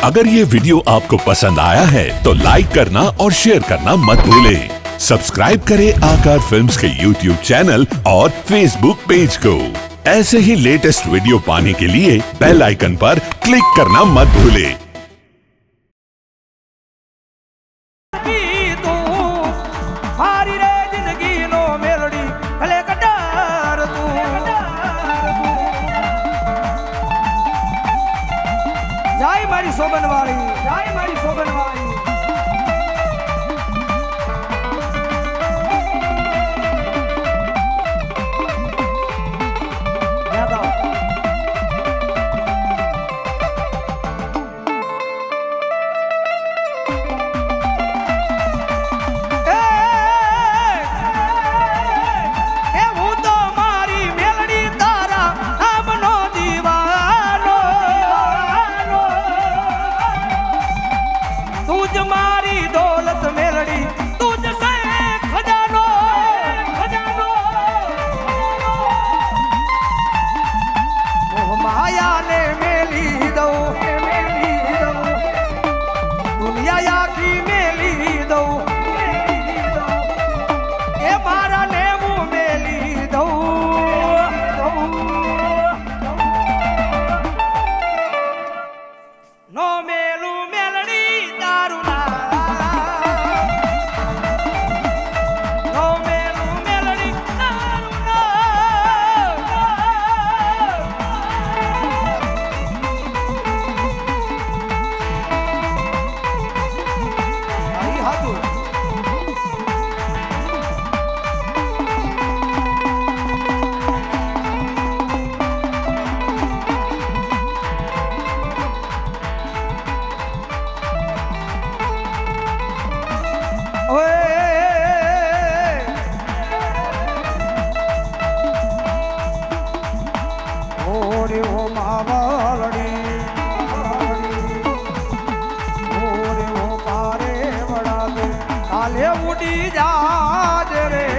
अगर ये वीडियो आपको पसंद आया है तो लाइक करना और शेयर करना मत भूलें। सब्सक्राइब करें आकार फिल्म्स के YouTube चैनल और Facebook पेज को। ऐसे ही लेटेस्ट वीडियो पाने के लिए बेल आइकन पर क्लिक करना मत भूलें। जय मारी शोभन वाली, जय मारी शोभन वाली। उड़ी जाज रे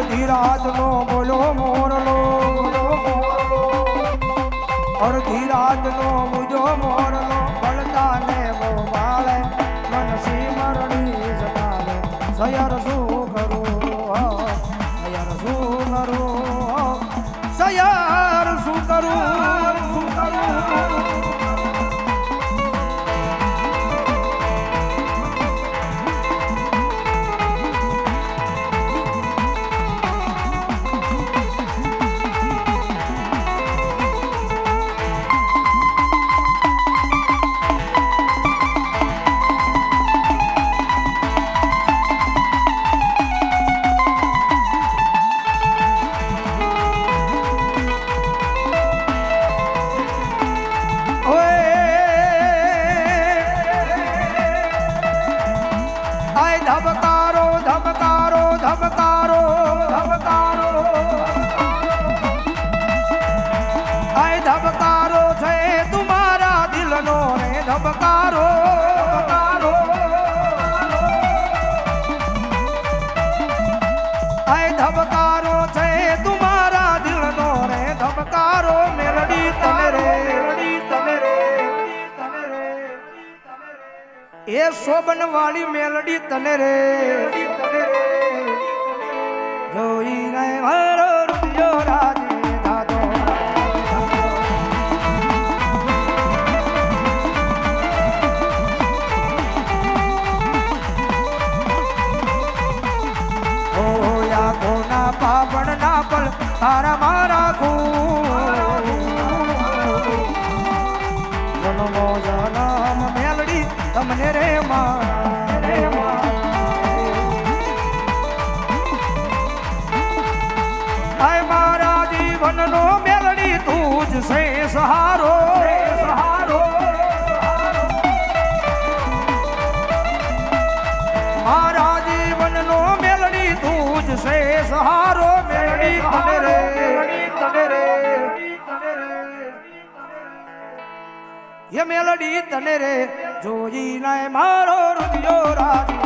धीराज नो बोलो मोरलो और धीराज नो मुझो मोरलो बलता ने वो बाले मन सिमरणी सताले सयर सु करो सयर सु करो सयर सु करो धबकारो धबकारो धबकारो धबकारो आय धबकारो छे तुम्हारा दिल नो रे धबकारो धबकारो आय धबकारो छे तुम्हारा दिल नो रे धबकारो मेलडी तने रे ये शोभन वाली मेलडी तने रे जोई नहीं मारो रुपियो राजे दादो ओ या कोना पावन ना पल तारा मारा जन्मो जन्म मेलडी तमने रे જીવનનો મેલડી તું જ છે સહારો મારા જીવનનો મેલડી તું જ છે સહારો મેલડી તને રે એ મેલડી તને રે જોઈ નાય મારો રુદિયો રાજી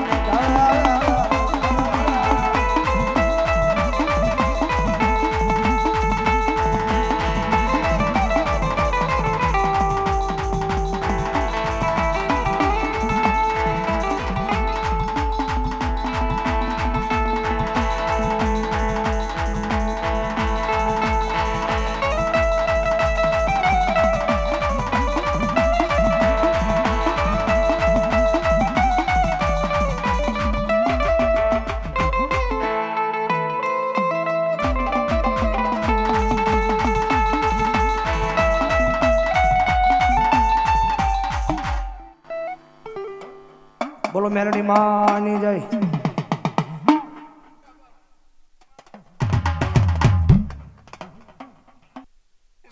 બોલો મેલડી માની જય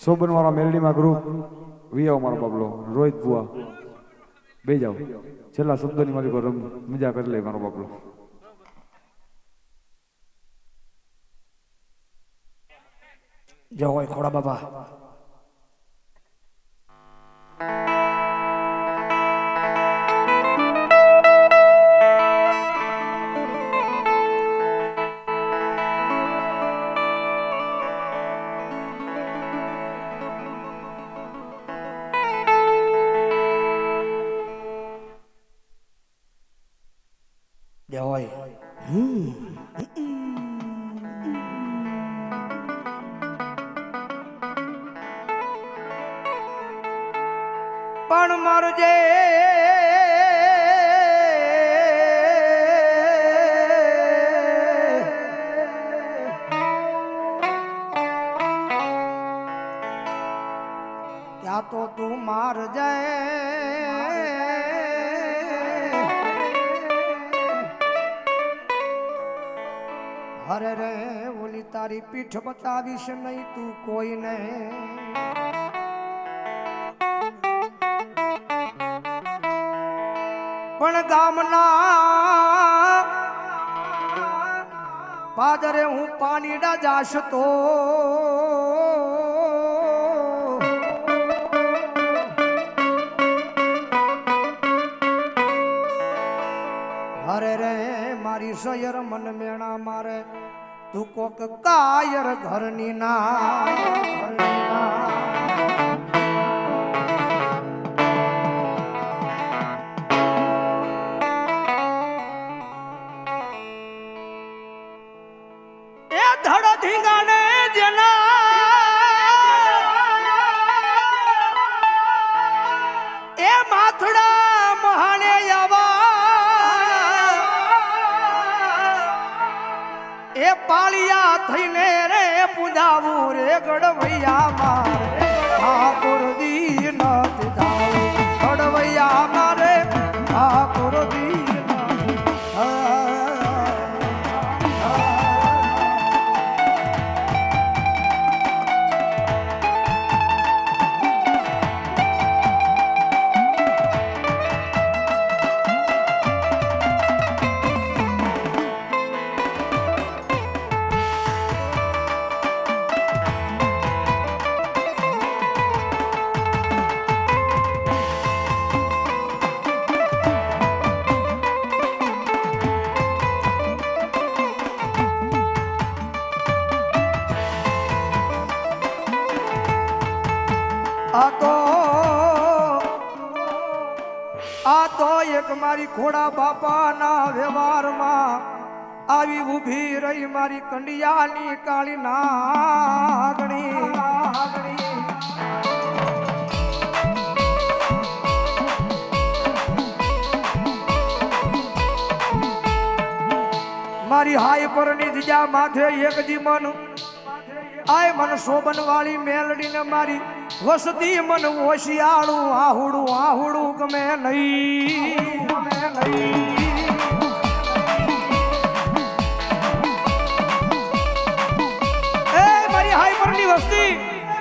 શોભન વાળા મેલડીમાં ગ્રુપ વિયાવ મારો બાબલો રોહિત બુઆ બે જાઓ છેલ્લા શબ્દની મારી પર મજા કરી લે મારો બાબલો જય હોય ખોડા બાબા જય હોય પણ મરજે ક્યાં તો તું માર જાય હરે રે ઓલી તારી પીઠ બતાવીશ નહીં તું કોઈને પણ ગામના પાદરે હું પાણીડા જાશ તો હરે રે મારી સયર મન મેણા મારે તું કોક કાયર ઘરની ના એ ધડ ધીંગાને જેના એ માથડા મહાને એ પાળિયા થઈને રે પૂજાવું રે ગડવૈયા મારે ઠાકોર દીન ગડવૈયા મારે ઠાકોર દીન આ તો એક મારી ખોડા બાપાના વ્યવહારમાં આવી ઊભી રહી મારી કંડિયાની કાળી નાગણી મારી હાય પરની જીજા માથે એક જીમન આય મન શોભન વાળી મેલડી ને મારી વસતી મન ઓશિયાળું આહુડું ગમે નહીં એ મારી હાય પરની વસ્તી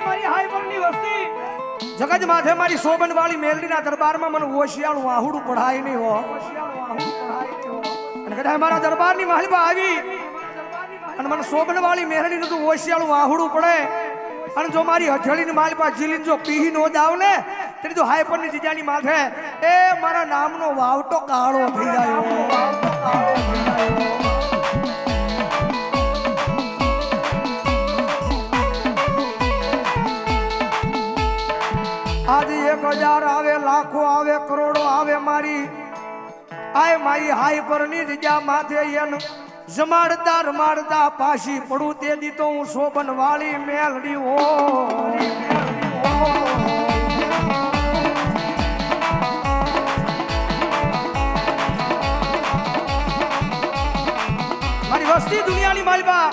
મારી હાઈ પરની વસ્તી જગત માથે મારી શોભન વાળી મેલડીના દરબારમાં મને ઓશિયાળું આહુડું પઢાય નહીં હો અને કદાચ મારા દરબારની માલિપા આવી અને મને શોભન વાળી મેલડીનું તો ઓશિયાળું આહુડું પડે અને જો મારી હથેળીની માલિપા જીલીને જો પીહી નો જાવ ને તેની જો હાઈ પરની જીજાની માથે એ મારા નામનો વાવટો કાળો થઈ જાય આજે 1000 આવે લાખો આવે કરોડો આવે મારી આય મારી હાઈ પરની જગ્યા માથે એન જમાડતા રમાડતા પાછી પડું તે દી તો હું શોભન વાળી મેલડી હો મારી વસ્તી દુનિયાની માલિબા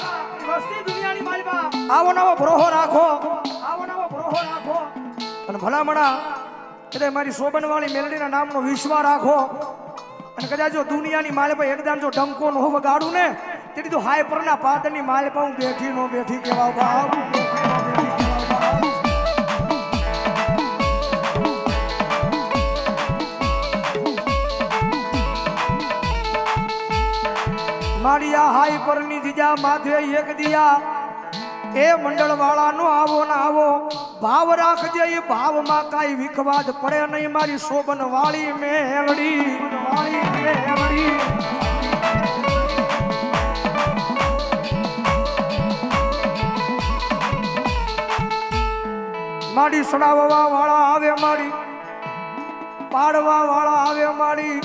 આવો નવો ભરોહો રાખો અને ભલામણા એટલે મારી શોભન વાળી મેલડીના નામનો વિશ્વાસ રાખો અને કદાચ જો દુનિયાની માલિપા એકદમ જો ડંકો નો વગાડું ને તેથી તો હાય પરના પાદરની માલિપા હું બેઠી નો બેઠી કેવા ભાવ મારી આ હાઈ પરની જીજા માથે એક દિયા એ મંડળ વાળાનો આવો ને આવો ભાવ રાખજે એ ભાવમાં કાંઈ વિખવાદ પડે નહીં મારી શોભન વાળી મેલડી મારી સડાવવા વાળા આવે મારી પાડવા વાળા આવે મારી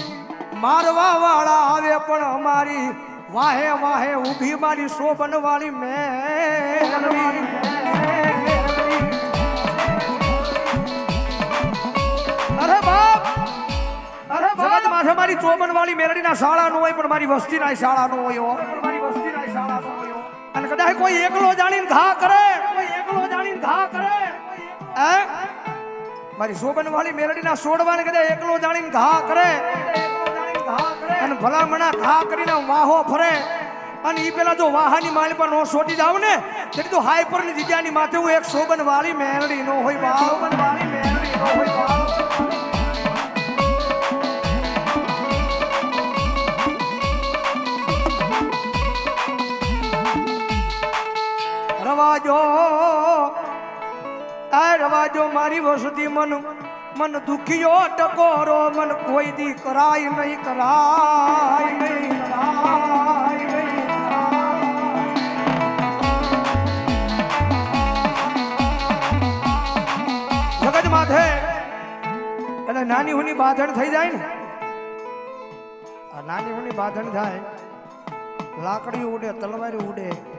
મારવા વાળા આવે પણ અમારી વાહે વાહે ઊભી મારી શોભન વાળી મેલડી અરે બાપ જગત માથે મારી ચોબન વાળી મેલડીના શાળા નો હોય પણ મારી વસ્તીના શાળા નો હોય અને કદાચ કોઈ એકલો જાણીને ઘા કરે મારી શોભન વાળી મેલડીના સોડવાને કદાચ એકલો જાણીને ઘા કરે અને ભલામણા ઘા કરીને વાહો ફરે અને ઈ પેલા જો વાહાની માલિપા નો સોટી જાવ ને તેથી તો હાઈ પરની જગ્યાની માથે હું એક શોભન વાળી મેલડી નો હોય ભાવ રવાજો મારી વસતી મન દુખિયો ટકોરો મન કોઈ દી કરાય નહીં જગત માથે એટલે નાની હુની બાંધણ થઈ જાય ને આ નાની હુની બાંધણ થાય લાકડી ઉડે તલવારી ઉડે